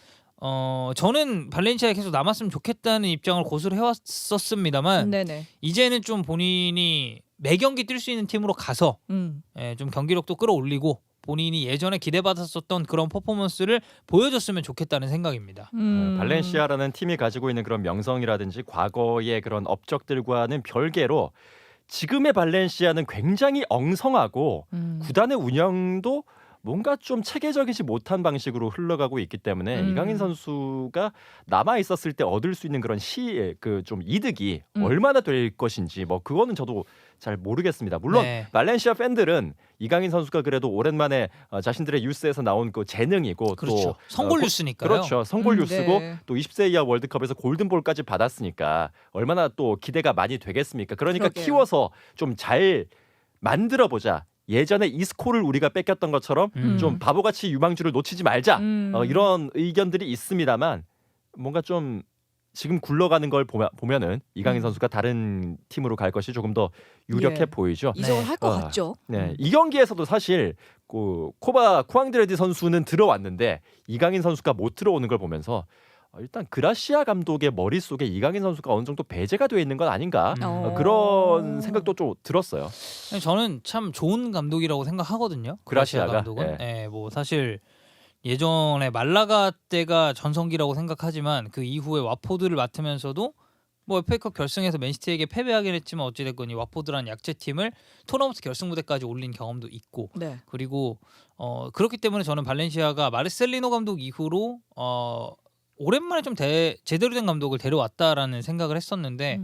저는 발렌시아에 계속 남았으면 좋겠다는 입장을 고수를 해왔었습니다만 네네. 이제는 좀 본인이 매 경기 뛸 수 있는 팀으로 가서 좀 경기력도 끌어올리고 본인이 예전에 기대받았었던 그런 퍼포먼스를 보여줬으면 좋겠다는 생각입니다. 발렌시아라는 팀이 가지고 있는 그런 명성이라든지 과거의 그런 업적들과는 별개로 지금의 발렌시아는 굉장히 엉성하고 구단의 운영도 뭔가 좀 체계적이지 못한 방식으로 흘러가고 있기 때문에 이강인 선수가 남아 있었을 때 얻을 수 있는 그런 좀 이득이 얼마나 될 것인지 뭐 그거는 저도 잘 모르겠습니다. 물론 네. 발렌시아 팬들은 이강인 선수가 그래도 오랜만에 자신들의 뉴스에서 나온 그 재능이고 그렇죠. 또 선골 뉴스니까요. 그렇죠. 선골 뉴스고 네. 또 20세 이하 월드컵에서 골든볼까지 받았으니까 얼마나 또 기대가 많이 되겠습니까? 그러니까 그러게요. 키워서 좀 잘 만들어 보자. 예전에 이스코를 우리가 뺏겼던 것처럼 좀 바보같이 유망주를 놓치지 말자. 이런 의견들이 있습니다만 뭔가 좀 지금 굴러가는 걸 보면은 이강인 선수가 다른 팀으로 갈 것이 조금 더 유력해 예. 보이죠. 이적을 네. 할 것 같죠. 네, 이 경기에서도 사실 코바 쿠앙드레디 선수는 들어왔는데 이강인 선수가 못 들어오는 걸 보면서 일단 그라시아 감독의 머릿속에 이강인 선수가 어느 정도 배제가 되어 있는 건 아닌가 그런 생각도 좀 들었어요. 저는 참 좋은 감독이라고 생각하거든요. 그라시아가? 감독은. 뭐 사실 예전에 말라가 때가 전성기라고 생각하지만 그 이후에 와포드를 맡으면서도 뭐 FA컵 결승에서 맨시티에게 패배하긴 했지만 어찌됐건 이 와포드라는 약체팀을 토너먼트 결승 무대까지 올린 경험도 있고 네. 그리고 그렇기 때문에 저는 발렌시아가 마르셀리노 감독 이후로 오랜만에 좀 제대로 된 감독을 데려왔다라는 생각을 했었는데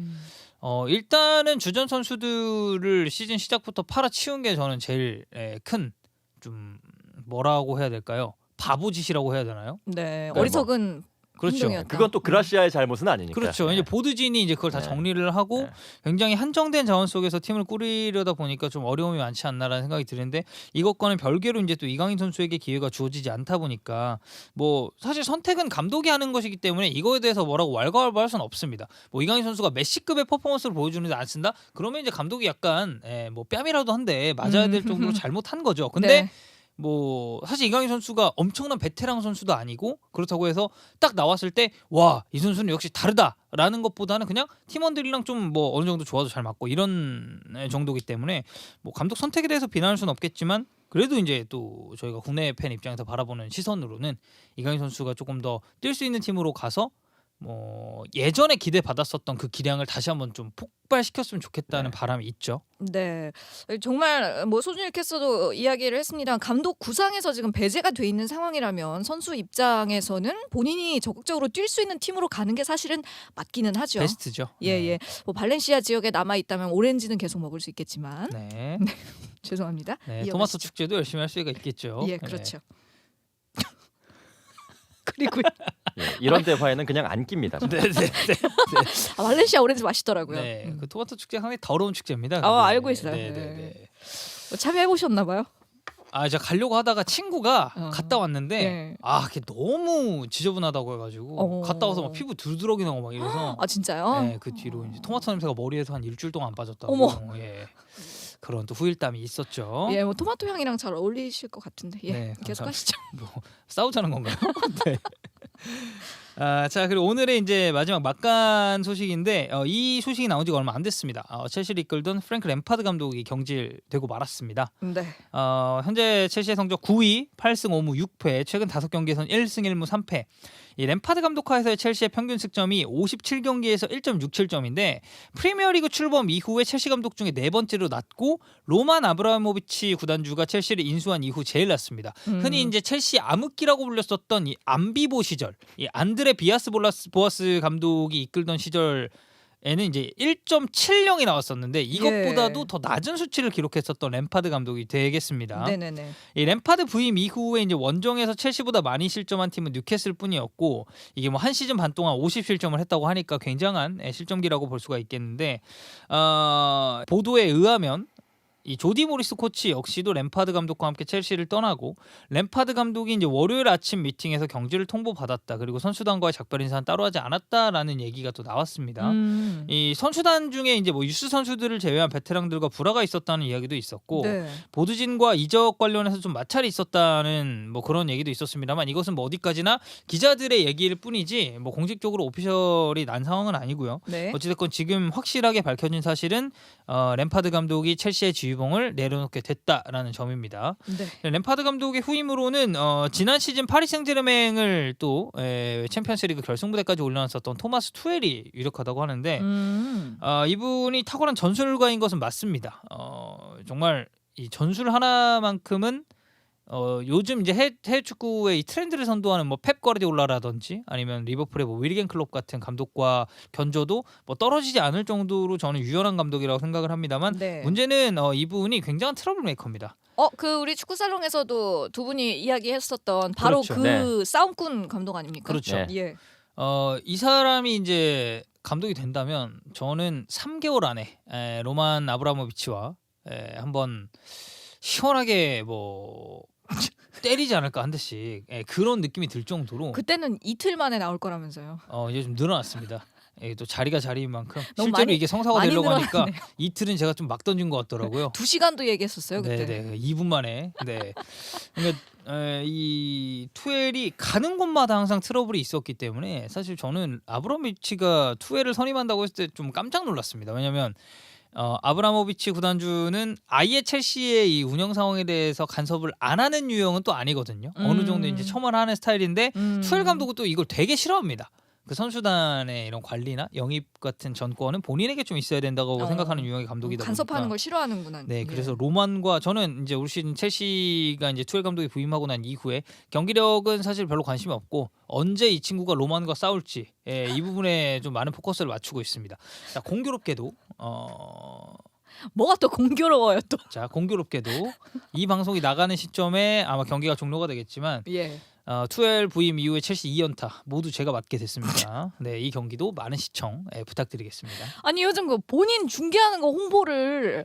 일단은 주전 선수들을 시즌 시작부터 팔아치운 게 저는 제일 큰 좀 뭐라고 해야 될까요? 바보짓이라고 해야 되나요? 네. 뭐. 어리석은 그렇죠. 행동이었다. 그건 또 그라시아의 잘못은 아니니까. 그렇죠. 네. 이제 보드진이 이제 그걸 다 네. 정리를 하고 네. 굉장히 한정된 자원 속에서 팀을 꾸리려다 보니까 좀 어려움이 많지 않나라는 생각이 드는데 이것과는 별개로 이제 또 이강인 선수에게 기회가 주어지지 않다 보니까 뭐 사실 선택은 감독이 하는 것이기 때문에 이거에 대해서 뭐라고 왈가왈부할 수는 없습니다. 뭐 이강인 선수가 메시급의 퍼포먼스를 보여주는데 안 쓴다? 그러면 이제 감독이 약간 뭐 뺨이라도 한대 맞아야 될 정도로 잘못한 거죠. 근데 네. 뭐 사실 이강인 선수가 엄청난 베테랑 선수도 아니고 그렇다고 해서 딱 나왔을 때 와 이 선수는 역시 다르다라는 것보다는 그냥 팀원들이랑 좀 뭐 어느 정도 좋아도 잘 맞고 이런 정도기 때문에 뭐 감독 선택에 대해서 비난할 수는 없겠지만 그래도 이제 또 저희가 국내 팬 입장에서 바라보는 시선으로는 이강인 선수가 조금 더 뛸 수 있는 팀으로 가서 뭐 예전에 기대 받았었던 그 기량을 다시 한번 좀 폭발시켰으면 좋겠다는 네. 바람이 있죠. 네, 정말 뭐 소준일 캐스터도 이야기를 했습니다. 감독 구상에서 지금 배제가 돼 있는 상황이라면 선수 입장에서는 본인이 적극적으로 뛸 수 있는 팀으로 가는 게 사실은 맞기는 하죠. 베스트죠. 예. 뭐 발렌시아 지역에 남아 있다면 오렌지는 계속 먹을 수 있겠지만 네. 죄송합니다. 네. 이어가시죠. 토마토 축제도 열심히 할 수가 있겠죠. 예, 그렇죠. 그리고 예, 이런 대화에는 그냥 안 낍니다. 네. 네. 발렌시아 오렌지 맛있더라고요. 네. 그 토마토 축제 상당히 더러운 축제입니다. 알고 있어요. 네. 네. 참여해 보셨나 봐요. 아, 제가 가려고 하다가 친구가 갔다 왔는데 네. 그게 너무 지저분하다고 해가지고 갔다 와서 막 피부 두드러기 나고 막 이래서 아 진짜요? 네, 그 뒤로 이제 토마토 냄새가 머리에서 한 일주일 동안 안 빠졌다고. 어머. 예. 그런 또 후일담이 있었죠. 예, 뭐 토마토 향이랑 잘 어울리실 것 같은데. 예, 네, 계속 하시죠. 뭐 싸우자는 건가요? 네. 자, 그리고 오늘의 이제 마지막 막간 소식인데 이 소식이 나온 지가 얼마 안 됐습니다. 첼시를 이끌던 프랭크 램파드 감독이 경질되고 말았습니다. 네. 현재 첼시의 성적 9위, 8승 5무 6패, 최근 5경기에선 1승 1무 3패. 이 램파드 감독하에서의 첼시의 평균 득점이 57경기에서 1.67점인데 프리미어리그 출범 이후에 첼시 감독 중에 네 번째로 낮고 로만 아브라모비치 구단주가 첼시를 인수한 이후 제일 낮습니다. 흔히 이제 첼시 암흑기라고 불렸었던 이 암비보 시절, 이 안드레 보아스 감독이 이끌던 시절 에는 이제 1.70이 나왔었는데 이것보다도 더 낮은 수치를 기록했었던 램파드 감독이 되겠습니다. 네네네. 이 램파드 부임 이후에 이제 원정에서 첼시보다 많이 실점한 팀은 뉴캐슬뿐이었고 이게 뭐 한 시즌 반 동안 50실점을 했다고 하니까 굉장한 실점기라고 볼 수가 있겠는데 보도에 의하면 이 조디 모리스 코치 역시도 램파드 감독과 함께 첼시를 떠나고 램파드 감독이 이제 월요일 아침 미팅에서 경질을 통보받았다. 그리고 선수단과의 작별 인사는 따로 하지 않았다라는 얘기가 또 나왔습니다. 이 선수단 중에 이제 뭐 유스 선수들을 제외한 베테랑들과 불화가 있었다는 이야기도 있었고 네. 보드진과 이적 관련해서 좀 마찰이 있었다는 뭐 그런 얘기도 있었습니다만 이것은 뭐 어디까지나 기자들의 얘기일 뿐이지 뭐 공식적으로 오피셜이 난 상황은 아니고요. 네. 어찌됐건 지금 확실하게 밝혀진 사실은 램파드 감독이 첼시의 지휘봉을 내려놓게 됐다라는 점입니다. 네. 램파드 감독의 후임으로는 지난 시즌 파리 생제르맹을 또 챔피언스리그 결승무대까지 올려놨었던 토마스 투엘이 유력하다고 하는데 이분이 탁월한 전술가인 것은 맞습니다. 정말 이 전술 하나만큼은 요즘 이제 해외 축구의 이 트렌드를 선도하는 뭐 펩 과르디올라라든지 아니면 리버풀의 뭐 위리겐 클롭 같은 감독과 견줘도 뭐 떨어지지 않을 정도로 저는 유연한 감독이라고 생각을 합니다만 네. 문제는 이분이 굉장한 트러블 메이커입니다. 그 우리 축구 살롱에서도 두 분이 이야기했었던 바로 그렇죠. 그 네. 싸움꾼 감독 아닙니까? 그렇죠. 네. 예. 이 사람이 이제 감독이 된다면 저는 3개월 안에 로만 아브라모비치와 한번 시원하게 뭐 때리지 않을까 한 대씩 그런 느낌이 들 정도로 그때는 이틀 만에 나올 거라면서요. 이제 좀 늘어났습니다. 또 자리가 자리인 만큼 너무 실제로 많이- 이게 성사가 많이 되려고 하니까 늘어났네요. 이틀은 제가 좀 막 던진 것 같더라고요. 2시간도 얘기했었어요 그때. 네, 2분 만에. 네. 그러니까 이 투엘이 가는 곳마다 항상 트러블이 있었기 때문에 사실 저는 아브라모비치가 투엘을 선임한다고 했을 때 좀 깜짝 놀랐습니다. 왜냐하면 아브라모비치 구단주는 아예 첼시의 이 운영 상황에 대해서 간섭을 안 하는 유형은 또 아니거든요. 어느 정도 이제 첨언하는 스타일인데 투엘 감독은 또 이걸 되게 싫어합니다. 그 선수단의 이런 관리나 영입 같은 전권은 본인에게 좀 있어야 된다고 생각하는 유형의 감독이다 간섭하는 보니까. 걸 싫어하는구나. 네, 예. 그래서 로만과 저는 이제 올 시즌 첼시가 이제 투엘 감독이 부임하고 난 이후에 경기력은 사실 별로 관심이 없고 언제 이 친구가 로만과 싸울지 이 부분에 좀 많은 포커스를 맞추고 있습니다. 자, 공교롭게도 뭐가 또 공교로워요 또. 공교롭게도 이 방송이 나가는 시점에 아마 경기가 종료가 되겠지만 예. 투엘 부임 이후에 첼시 2연타 모두 제가 맡게 됐습니다. 네, 이 경기도 많은 시청 부탁드리겠습니다. 아니 요즘 그 본인 중계하는 거 홍보를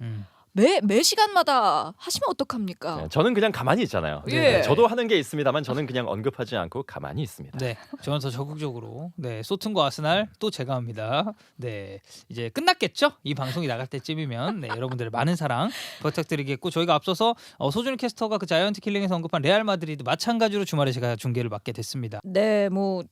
매 시간마다 하시면 어떡합니까? 네, 저는 그냥 가만히 있잖아요. 예. 네, 저도 하는 게 있습니다.만 저는 그냥 언급하지 않고 가만히 있습니다. 네, 저는 더 적극적으로 소튼과 아스날 또 제가 합니다. 네, 이제 끝났겠죠? 이 방송이 나갈 때쯤이면 여러분들의 많은 사랑 부탁드리겠고 저희가 앞서서 소준일 캐스터가 그 자이언트 킬링에서 언급한 레알 마드리드 마찬가지로 주말에 제가 중계를 맡게 됐습니다. 네, 뭐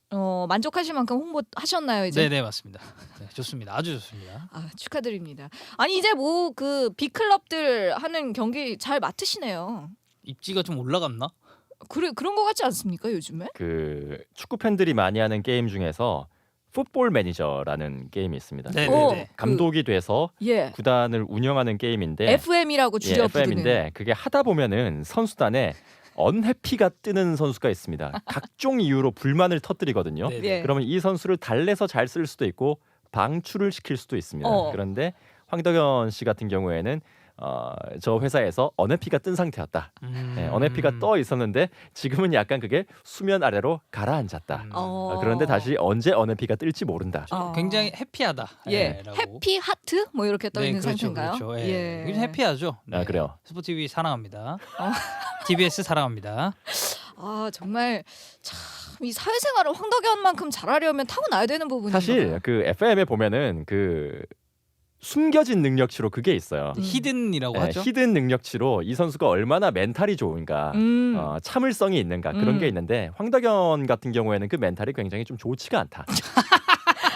만족하실 만큼 홍보하셨나요 이제? 네, 맞습니다. 네, 좋습니다. 아주 좋습니다. 축하드립니다. 아니 이제 뭐 그 빅클럽들 하는 경기 잘 맡으시네요. 입지가 좀 올라갔나? 그런 거 같지 않습니까 요즘에? 그 축구 팬들이 많이 하는 게임 중에서 풋볼 매니저라는 게임이 있습니다. 네, 오. 네, 네. 감독이 돼서 예. 구단을 운영하는 게임인데 FM이라고 줄여 예, 부르는. FM인데 그게 하다 보면은 선수단에 언해피가 뜨는 선수가 있습니다. 각종 이유로 불만을 터뜨리거든요. 네, 예. 그러면 이 선수를 달래서 잘 쓸 수도 있고 방출을 시킬 수도 있습니다. 어. 그런데 황덕현 씨 같은 경우에는 저 회사에서 언해피가 뜬 상태였다. 네, 언해피가 떠 있었는데 지금은 약간 그게 수면 아래로 가라앉았다. 그런데 다시 언제 언해피가 뜰지 모른다. 어. 굉장히 해피하다. 예. 라고. 해피 하트 뭐 이렇게 떠 있는 그렇죠, 상태인가요? 그렇죠. 예. 굉장히 해피하죠. 아, 그래요. 스포티비 사랑합니다. TBS 사랑합니다. 아 정말 참 이 사회생활을 황덕현만큼 잘하려면 타고나야 되는 부분인가요? 사실 그 FM에 보면은 그 숨겨진 능력치로 그게 있어요. 히든이라고 하죠. 히든 능력치로 이 선수가 얼마나 멘탈이 좋은가, 참을성이 있는가 그런 게 있는데 황덕현 같은 경우에는 그 멘탈이 굉장히 좀 좋지가 않다.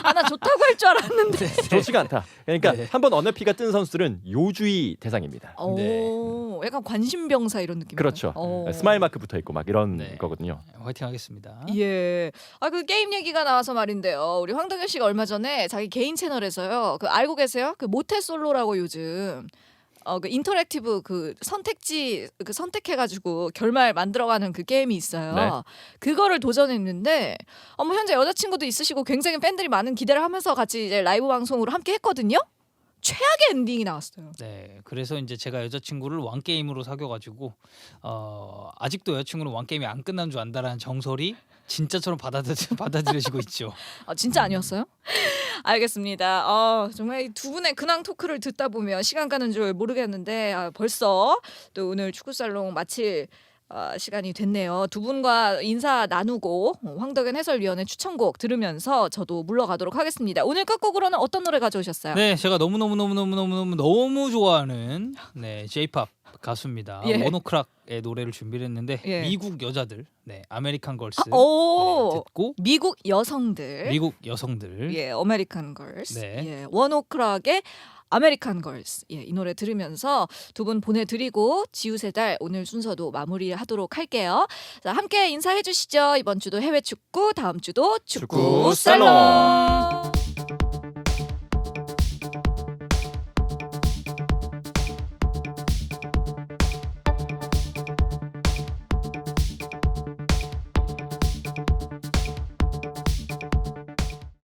아 나 좋다고 할 줄 알았는데. 좋지가 않다. 그러니까 네. 한번 언해피가 뜬 선수들은 요주의 대상입니다. 오, 약간 관심병사 이런 느낌. 그렇죠. 스마일 마크 붙어 있고 막 이런 네. 거거든요. 화이팅 하겠습니다. 예. 아 그 게임 얘기가 나와서 말인데요. 우리 황덕현 씨가 얼마 전에 자기 개인 채널에서요. 그 알고 계세요? 그 모태솔로라고 요즘 그 인터랙티브 그 선택지 그 선택해가지고 결말 만들어가는 그 게임이 있어요. 네. 그거를 도전했는데 뭐 현재 여자친구도 있으시고 굉장히 팬들이 많은 기대를 하면서 같이 이제 라이브 방송으로 함께 했거든요. 최악의 엔딩이 나왔어요. 네, 그래서 이제 제가 여자친구를 왕 게임으로 사귀어가지고 아직도 여자친구는 왕 게임이 안 끝난 줄 안다라는 정설이 진짜처럼 받아들여지고 있죠. 아, 진짜 아니었어요? 알겠습니다. 정말 이 두 분의 근황 토크를 듣다 보면 시간 가는 줄 모르겠는데 벌써 또 오늘 축구살롱 마칠 시간이 됐네요. 두 분과 인사 나누고 황덕현 해설위원의 추천곡 들으면서 저도 물러가도록 하겠습니다. 오늘 끝곡으로는 어떤 노래 가져오셨어요? 네, 제가 너무 좋아하는 J-팝 가수입니다. 예. 워노크락의 노래를 준비를 했는데 예. 미국 여자들, 아메리칸 걸스 오, 듣고 미국 여성들. 미국 여성들 예, 아메리칸 걸스. 네. 예, 원오크락의 아메리칸 걸스. 예, 이 노래 들으면서 두 분 보내드리고 지우세 달 오늘 순서도 마무리하도록 할게요. 자, 함께 인사해 주시죠. 이번 주도 해외 축구, 다음 주도 축구 축구 살롱. 살롱.